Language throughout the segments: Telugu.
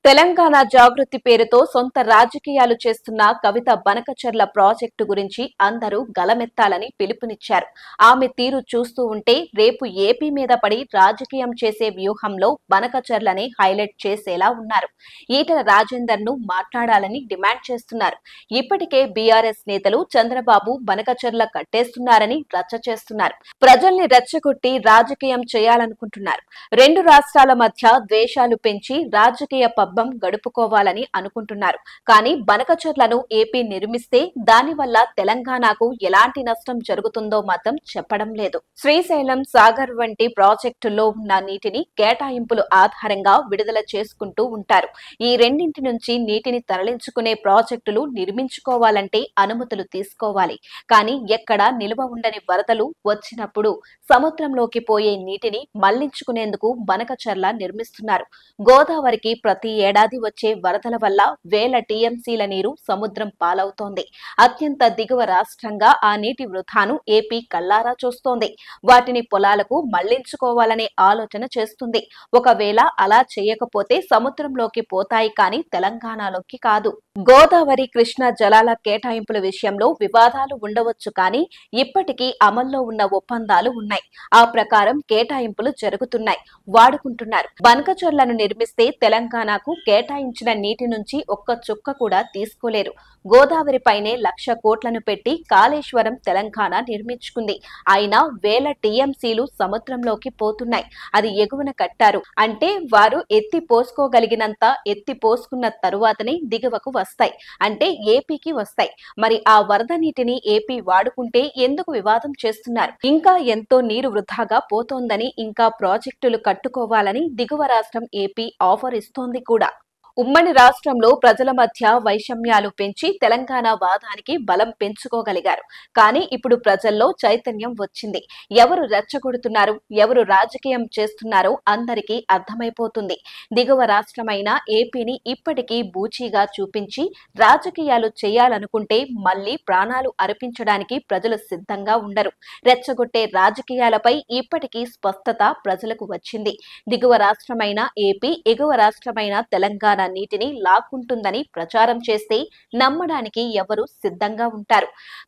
తెలంగాణ జాగృతి పేరుతో సొంత రాజకీయాలు చేస్తున్న కవిత బనకచెర్ల ప్రాజెక్టు గురించి అందరూ గలమెత్తాలని పిలుపునిచ్చారు. ఆమె తీరు చూస్తూ ఉంటే రేపు ఏపీ మీద పడి రాజకీయం చేసే వ్యూహంలో బనకచెర్లని హైలైట్ చేసేలా ఉన్నారు. ఈటల రాజేందర్ ను మాట్లాడాలని డిమాండ్ చేస్తున్నారు. ఇప్పటికే బీఆర్ఎస్ నేతలు చంద్రబాబు బనకచెర్ల కట్టేస్తున్నారని రచ్చ చేస్తున్నారు. ప్రజల్ని రెచ్చగొట్టి రాజకీయం చేయాలనుకుంటున్నారు. రెండు రాష్ట్రాల మధ్య ద్వేషాలు పెంచి రాజకీయ పబ్బం గడుపుకోవాలని అనుకుంటున్నారు. కానీ బనకచెర్లను ఏపీ నిర్మిస్తే దానివల్ల తెలంగాణకు ఎలాంటి నష్టం జరుగుతుందో మాత్రం చెప్పడం లేదు. శ్రీశైలం, సాగర్ వంటి ప్రాజెక్టుల్లో ఉన్న నీటిని కేటాయింపుల ఆధారంగా విడుదల చేసుకుంటూ ఉంటారు. ఈ రెండింటి నుంచి నీటిని తరలించుకునే ప్రాజెక్టులు నిర్మించుకోవాలంటే అనుమతులు తీసుకోవాలి. కానీ ఎక్కడా నిల్వ ఉండని వరదలు వచ్చినప్పుడు సముద్రంలోకి పోయే నీటిని మళ్లించుకునేందుకు బనకచెర్ల నిర్మిస్తున్నారు. గోదావరికి ప్రతి ఏడాది వచ్చే వరదల వల్ల వేల టీఎంసీల నీరు సముద్రం పాలవుతోంది. అత్యంత దిగువ రాష్ట్రంగా ఆ నీటి వృధాను ఏపీ కల్లారా చూస్తోంది. వాటిని పొలాలకు మళ్లించుకోవాలనే ఆలోచన చేస్తుంది. ఒకవేళ అలా చేయకపోతే సముద్రంలోకి పోతాయి కానీ తెలంగాణలోకి కాదు. గోదావరి, కృష్ణా జలాల కేటాయింపుల విషయంలో వివాదాలు ఉండవచ్చు కానీ ఇప్పటికీ అమల్లో ఉన్న ఒప్పందాలు ఉన్నాయి. ఆ ప్రకారం కేటాయింపులు జరుగుతున్నాయి, వాడుకుంటున్నారు. బనకచెర్లను నిర్మిస్తే తెలంగాణకు కేటాయించిన నీటి నుంచి ఒక్క చుక్క కూడా తీసుకోలేరు. గోదావరిపైనే 1,00,000 కోట్లను పెట్టి కాళేశ్వరం తెలంగాణ నిర్మించుకుంది. అయినా వేల టీఎంసీలు సముద్రంలోకి పోతున్నాయి. అది ఎగువన కట్టారు అంటే వారు ఎత్తి పోసుకోగలిగినంత ఎత్తి పోసుకున్న తరువాతనే దిగువకు వస్తాయి, అంటే ఏపీకి వస్తాయి. మరి ఆ వరద నీటిని ఏపీ వాడుకుంటే ఎందుకు వివాదం చేస్తున్నారు? ఇంకా ఎంతో నీరు వృధాగా పోతోందని, ఇంకా ప్రాజెక్టులు కట్టుకోవాలని దిగువ రాష్ట్రం ఏపీ ఆఫర్ ఇస్తోంది కూడా. ఉమ్మడి రాష్ట్రంలో ప్రజల మధ్య వైషమ్యాలు పెంచి తెలంగాణ వాదానికి బలం పెంచుకోగలిగారు. కానీ ఇప్పుడు ప్రజల్లో చైతన్యం వచ్చింది. ఎవరు రెచ్చగొడుతున్నారు, ఎవరు రాజకీయం చేస్తున్నారో అందరికీ అర్థమైపోతుంది. దిగువ రాష్ట్రమైన ఏపీని ఇప్పటికీ బూచీగా చూపించి రాజకీయాలు చేయాలనుకుంటే మళ్లీ ప్రాణాలు అర్పించడానికి ప్రజలు సిద్ధంగా ఉండరు. రెచ్చగొట్టే రాజకీయాలపై ఇప్పటికీ స్పష్టత ప్రజలకు వచ్చింది. దిగువ రాష్ట్రమైన ఏపీ ఎగువ రాష్ట్రమైన తెలంగాణ నీటిని లాక్కుంటుందని ప్రచారం చేస్తే నమ్మడానికి ఎవరు సిద్ధంగా ఉంటారు?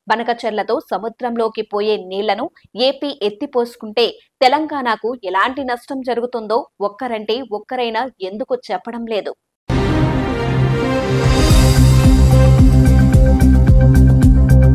బనకచెర్లతో సముద్రంలోకి పోయే నీళ్లను ఏపీ ఎత్తిపోసుకుంటే తెలంగాణకు ఎలాంటి నష్టం జరుగుతుందో ఒక్కరంటే ఒక్కరైనా ఎందుకు చెప్పడం లేదు?